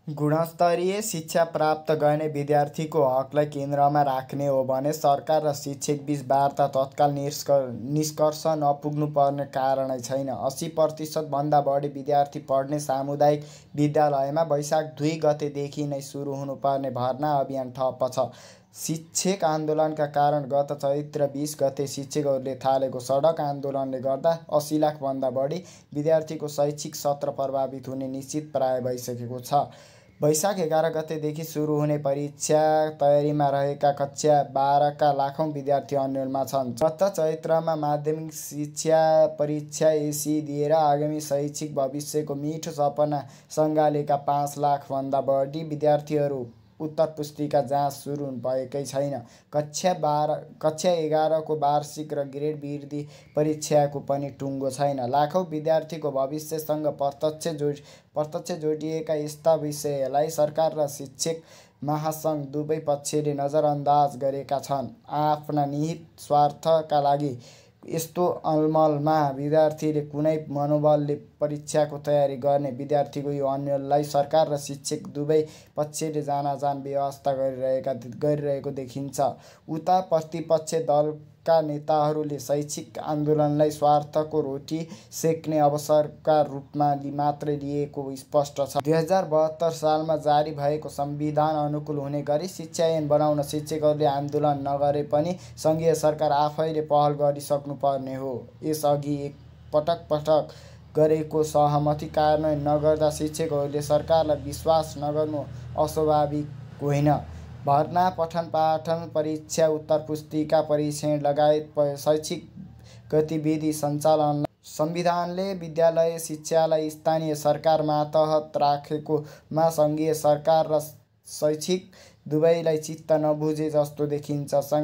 गुणस्तरीय शिक्षा प्राप्त गर्ने विद्यार्थीको हकलाई केन्द्रमा राख्ने हो भने सरकार र शिक्षकबीच वार्ता तत्काल निष्कर्ष नपुग्नु पर्ने कारणै छैन। 80% भन्दा बढी विद्यार्थी पढ्ने सामुदायिक विद्यालयमा वैशाख 2 गतेदेखि नै सुरु हुनुपर्ने भर्ना अभियान ठप्प छ। शिक्षक आन्दोलनका कारण गत चैत्र 20 गते शिक्षकहरूले थालेको सडक आन्दोलनले गर्दा 80 लाख भन्दा बढी विद्यार्थीको शैक्षिक सत्र प्रभावित हुने निश्चित प्राय भइसकेको छ। वैशाख 11 गतेदेखि सुरु हुने परीक्षा तयारीमा रहेका कक्षा 12 का लाखौं विद्यार्थी अन्यलमा छन्। गत चैत्रमा माध्यमिक शिक्षा परीक्षा एसी दिएर आगामी शैक्षिक भविष्यको मिठो सपना सँगालेका 5 लाख भन्दा बढी विद्यार्थीहरू उत्तर पुस्तिका जाँच सुरु भएकै छैन। कक्षा 11 को वार्षिक र ग्रेड वृद्धि परीक्षाको पनि टुङ्गो छैन। लाखौं विद्यार्थीको भविष्यसँग प्रत्यक्ष जोडिएका यस्ता विषयलाई सरकार र शिक्षक महासङ्घ दुवै पक्षले नजरअन्दाज गरेका छन्। आफ्ना निहित स्वार्थका लागि यस्तो अलमलमा विद्यार्थीले कुनै मनोबलले परीक्षाको तयारी गर्ने विद्यार्थीको यो अन्यललाई सरकार र शिक्षक दुवै पक्षले जानाजान व्यवस्था गरिरहेको देखिन्छ। उता प्रतिपक्ष दलका नेताहरूले शैक्षिक आन्दोलनलाई स्वार्थको रोटी सेक्ने अवसरका रूपमा मात्रै लिएको स्पष्ट छ। 2072 सालमा जारी भएको संविधान अनुकूल हुने गरी शिक्षा ऐन बनाउन शिक्षकहरूले आन्दोलन नगरे पनि सङ्घीय सरकार आफैले पहल गरिसक्नुपर्ने हो। यसअघि एक पटक गरेको सहमति कार्यान्वयन नगर्दा शिक्षकहरूले सरकारलाई विश्वास नगर्नु अस्वाभाविक होइन। भर्ना, पठन पाठन, परीक्षा, उत्तर पुस्तिका परीक्षण लगायत शैक्षिक गतिविधि सञ्चालनलाई संविधानले विद्यालय शिक्षालाई स्थानीय सरकार मातहत राखेकोमा सङ्घीय सरकार र शैक्षिक दुवैलाई चित्त नबुझे जस्तो देखिन्छ।